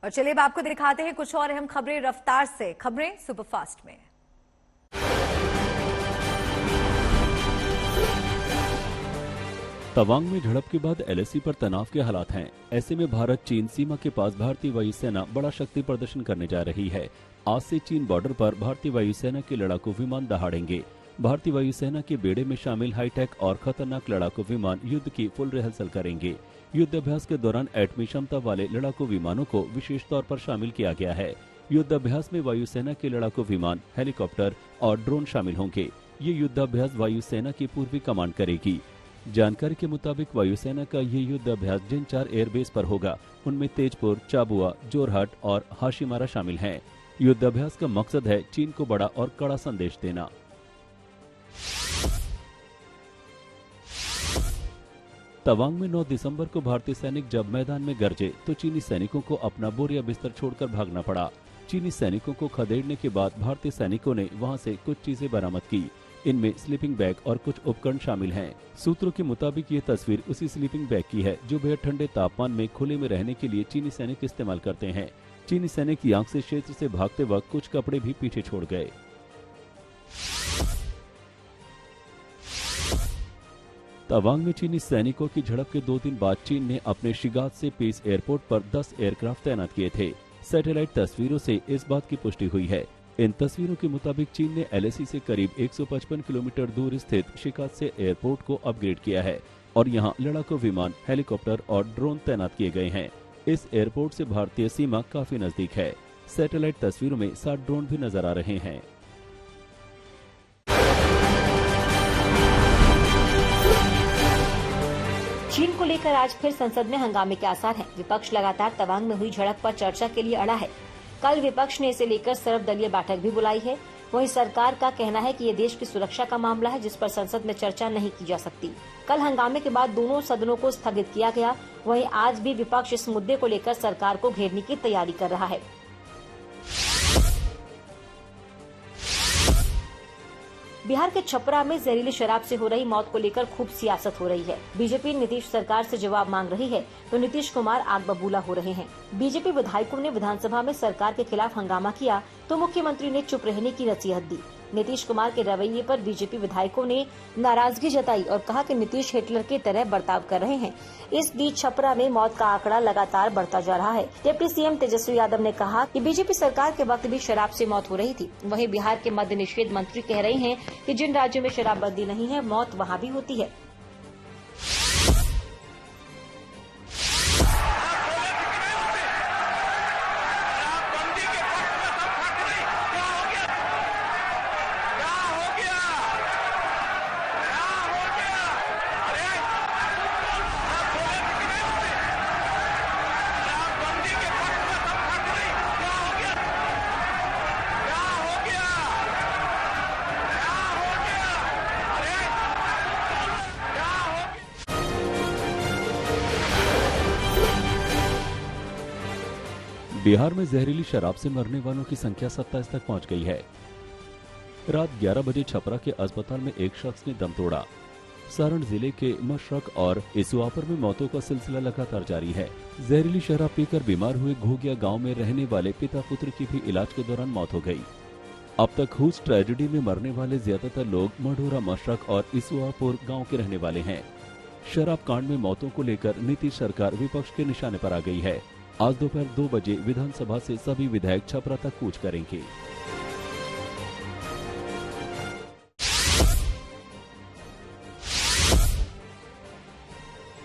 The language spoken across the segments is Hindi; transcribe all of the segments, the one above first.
और चलिए अब आपको दिखाते हैं कुछ और अहम खबरें रफ्तार से, खबरें सुपरफास्ट में। तवांग में झड़प के बाद एलएसी पर तनाव के हालात हैं। ऐसे में भारत चीन सीमा के पास भारतीय वायुसेना बड़ा शक्ति प्रदर्शन करने जा रही है। आज से चीन बॉर्डर पर भारतीय वायुसेना के लड़ाकू विमान दहाड़ेंगे। भारतीय वायुसेना के बेड़े में शामिल हाईटेक और खतरनाक लड़ाकू विमान युद्ध की फुल रिहर्सल करेंगे। युद्ध अभ्यास के दौरान एटमी क्षमता वाले लड़ाकू विमानों को विशेष तौर पर शामिल किया गया है। युद्ध अभ्यास में वायुसेना के लड़ाकू विमान, हेलीकॉप्टर और ड्रोन शामिल होंगे। ये युद्धाभ्यास वायुसेना की पूर्वी कमांड करेगी। जानकारी के मुताबिक वायुसेना का ये युद्ध अभ्यास जिन 4 एयरबेस पर होगा उनमें तेजपुर, चाबुआ, जोरहट और हाशिमारा शामिल हैं। युद्ध अभ्यास का मकसद है चीन को बड़ा और कड़ा संदेश देना। तवांग में 9 दिसंबर को भारतीय सैनिक जब मैदान में गरजे तो चीनी सैनिकों को अपना बोरिया बिस्तर छोड़कर भागना पड़ा। चीनी सैनिकों को खदेड़ने के बाद भारतीय सैनिकों ने वहां से कुछ चीजें बरामद की। इनमें स्लीपिंग बैग और कुछ उपकरण शामिल हैं। सूत्रों के मुताबिक ये तस्वीर उसी स्लीपिंग बैग की है जो बेहद ठंडे तापमान में खुले में रहने के लिए चीनी सैनिक इस्तेमाल करते हैं। चीनी सैनिक यांगसे क्षेत्र से भागते वक्त कुछ कपड़े भी पीछे छोड़ गए। तवांग में चीनी सैनिकों की झड़प के 2 दिन बाद चीन ने अपने शिगात से पीस एयरपोर्ट पर 10 एयरक्राफ्ट तैनात किए थे। सैटेलाइट तस्वीरों से इस बात की पुष्टि हुई है। इन तस्वीरों के मुताबिक चीन ने एलएसी से करीब 155 किलोमीटर दूर स्थित शिगात से एयरपोर्ट को अपग्रेड किया है और यहां लड़ाकू विमान, हेलीकॉप्टर और ड्रोन तैनात किए गए हैं। इस एयरपोर्ट से भारतीय सीमा काफी नजदीक है। सैटेलाइट तस्वीरों में 7 ड्रोन भी नजर आ रहे हैं। चीन को लेकर आज फिर संसद में हंगामे के आसार हैं। विपक्ष लगातार तवांग में हुई झड़प पर चर्चा के लिए अड़ा है। कल विपक्ष ने इसे लेकर सर्वदलीय बैठक भी बुलाई है। वहीं सरकार का कहना है कि ये देश की सुरक्षा का मामला है जिस पर संसद में चर्चा नहीं की जा सकती। कल हंगामे के बाद दोनों सदनों को स्थगित किया गया। वहीं आज भी विपक्ष इस मुद्दे को लेकर सरकार को घेरने की तैयारी कर रहा है। बिहार के छपरा में जहरीली शराब से हो रही मौत को लेकर खूब सियासत हो रही है। बीजेपी नीतीश सरकार से जवाब मांग रही है तो नीतीश कुमार आग बबूला हो रहे हैं। बीजेपी विधायकों ने विधानसभा में सरकार के खिलाफ हंगामा किया तो मुख्यमंत्री ने चुप रहने की नसीहत दी। नीतीश कुमार के रवैये पर बीजेपी विधायकों ने नाराजगी जताई और कहा कि नीतीश हिटलर की तरह बर्ताव कर रहे हैं। इस बीच छपरा में मौत का आंकड़ा लगातार बढ़ता जा रहा है। डिप्टी सीएम तेजस्वी यादव ने कहा कि बीजेपी सरकार के वक्त भी शराब से मौत हो रही थी। वहीं बिहार के मद्य निषेध मंत्री कह रहे हैं कि जिन राज्यों में शराबबंदी नहीं है मौत वहाँ भी होती है। बिहार में जहरीली शराब से मरने वालों की संख्या 27 तक पहुंच गई है। रात 11 बजे छपरा के अस्पताल में एक शख्स ने दम तोड़ा। सारण जिले के मशरक और इसुआपर में मौतों का सिलसिला लगातार जारी है। जहरीली शराब पीकर बीमार हुए घोगिया गांव में रहने वाले पिता पुत्र की भी इलाज के दौरान मौत हो गई। अब तक हुई ट्रेजेडी में मरने वाले ज्यादातर लोग मढ़ोरा, मशरक और इसुआपुर गाँव के रहने वाले हैं। शराब कांड में मौतों को लेकर नीतीश सरकार विपक्ष के निशाने पर आ गई है। आज दोपहर 2 बजे विधानसभा से सभी विधायक छपरा तक कूच करेंगे।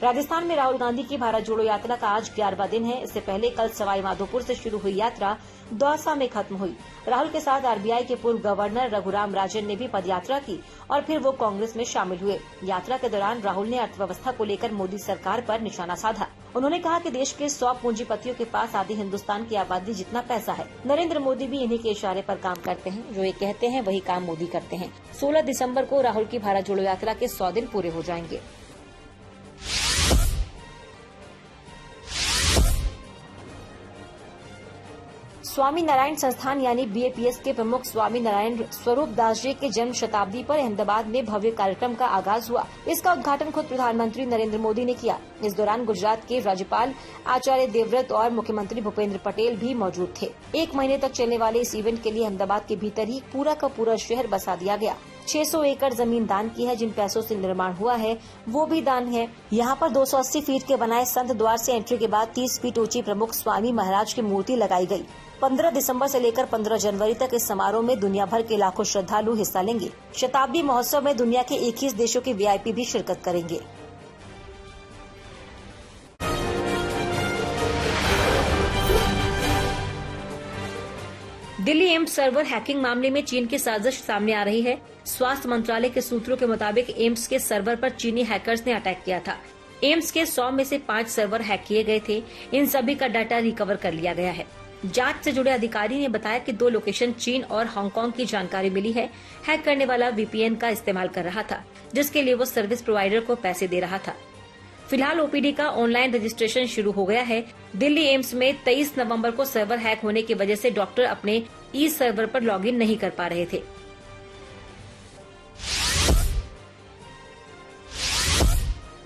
राजस्थान में राहुल गांधी की भारत जोड़ो यात्रा का आज 11वां दिन है। इससे पहले कल सवाई माधोपुर से शुरू हुई यात्रा दौसा में खत्म हुई। राहुल के साथ आरबीआई के पूर्व गवर्नर रघुराम राजन ने भी पदयात्रा की और फिर वो कांग्रेस में शामिल हुए। यात्रा के दौरान राहुल ने अर्थव्यवस्था को लेकर मोदी सरकार पर निशाना साधा। उन्होंने कहा कि देश के 100 पूंजीपतियों के पास आधी हिंदुस्तान की आबादी जितना पैसा है। नरेंद्र मोदी भी इन्हीं के इशारे पर काम करते हैं। जो ये कहते हैं वही काम मोदी करते हैं। 16 दिसंबर को राहुल की भारत जोड़ो यात्रा के 100 दिन पूरे हो जाएंगे। स्वामी नारायण संस्थान यानी BAPS के प्रमुख स्वामी नारायण स्वरूप दास जी के जन्म शताब्दी पर अहमदाबाद में भव्य कार्यक्रम का आगाज हुआ। इसका उद्घाटन खुद प्रधानमंत्री नरेंद्र मोदी ने किया। इस दौरान गुजरात के राज्यपाल आचार्य देवव्रत और मुख्यमंत्री भूपेंद्र पटेल भी मौजूद थे। 1 महीने तक चलने वाले इस इवेंट के लिए अहमदाबाद के भीतर ही पूरा का पूरा शहर बसा दिया गया। 600 एकड़ जमीन दान की है। जिन पैसों से निर्माण हुआ है वो भी दान है। यहाँ पर 280 फीट के बनाए संत द्वार से एंट्री के बाद 30 फीट ऊंची प्रमुख स्वामी महाराज की मूर्ति लगाई गई। 15 दिसंबर से लेकर 15 जनवरी तक इस समारोह में दुनिया भर के लाखों श्रद्धालु हिस्सा लेंगे। शताब्दी महोत्सव में दुनिया के 21 देशों के VIP भी शिरकत करेंगे। दिल्ली एम्स सर्वर हैकिंग मामले में चीन की साजिश सामने आ रही है। स्वास्थ्य मंत्रालय के सूत्रों के मुताबिक एम्स के सर्वर पर चीनी हैकर्स ने अटैक किया था। एम्स के 100 में से 5 सर्वर हैक किए गए थे। इन सभी का डाटा रिकवर कर लिया गया है। जांच से जुड़े अधिकारी ने बताया कि 2 लोकेशन चीन और हांगकांग की जानकारी मिली है। हैक करने वाला VPN का इस्तेमाल कर रहा था, जिसके लिए वो सर्विस प्रोवाइडर को पैसे दे रहा था। फिलहाल OPD का ऑनलाइन रजिस्ट्रेशन शुरू हो गया है। दिल्ली एम्स में 23 नवंबर को सर्वर हैक होने की वजह से डॉक्टर अपने सर्वर पर लॉगिन नहीं कर पा रहे थे।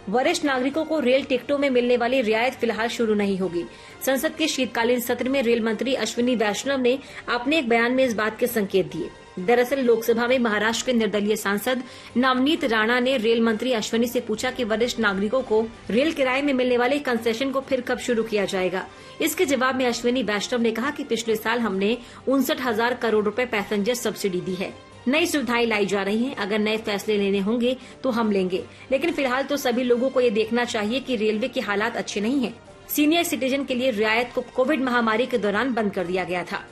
वरिष्ठ नागरिकों को रेल टिकटों में मिलने वाली रियायत फिलहाल शुरू नहीं होगी। संसद के शीतकालीन सत्र में रेल मंत्री अश्विनी वैष्णव ने अपने एक बयान में इस बात के संकेत दिए। दरअसल लोकसभा में महाराष्ट्र के निर्दलीय सांसद नवनीत राणा ने रेल मंत्री अश्विनी से पूछा कि वरिष्ठ नागरिकों को रेल किराए में मिलने वाले कंसेशन को फिर कब शुरू किया जाएगा। इसके जवाब में अश्विनी वैष्णव ने कहा कि पिछले साल हमने 59,000 करोड़ रुपए पैसेंजर सब्सिडी दी है। नई सुविधाएं लाई जा रही हैं। अगर नए फैसले लेने होंगे तो हम लेंगे, लेकिन फिलहाल तो सभी लोगों को ये देखना चाहिए कि रेलवे के हालात अच्छे नहीं हैं। सीनियर सिटीजन के लिए रियायत को कोविड महामारी के दौरान बंद कर दिया गया था।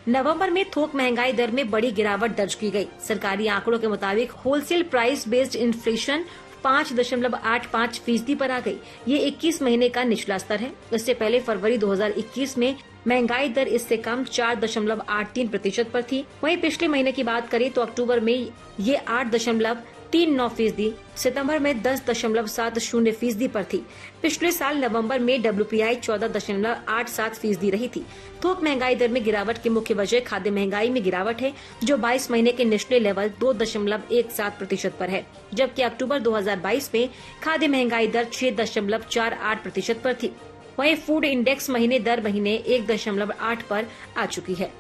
नवंबर में थोक महंगाई दर में बड़ी गिरावट दर्ज की गई। सरकारी आंकड़ों के मुताबिक होलसेल प्राइस बेस्ड इन्फ्लेशन 5.85% पर आ गई। ये 21 महीने का निचला स्तर है। इससे पहले फरवरी 2021 में महंगाई दर इससे कम 4.83% पर थी। वहीं पिछले महीने की बात करें तो अक्टूबर में ये 8.39%, सितंबर में 10.70% पर थी। पिछले साल नवंबर में WPI 14.87% रही थी। थोक महंगाई दर में गिरावट की मुख्य वजह खाद्य महंगाई में गिरावट है, जो 22 महीने के निचले लेवल 2.17% पर है, जबकि अक्टूबर 2022 में खाद्य महंगाई दर 6.48% पर थी। वहीं फूड इंडेक्स महीने दर महीने 1.8 पर आ चुकी है।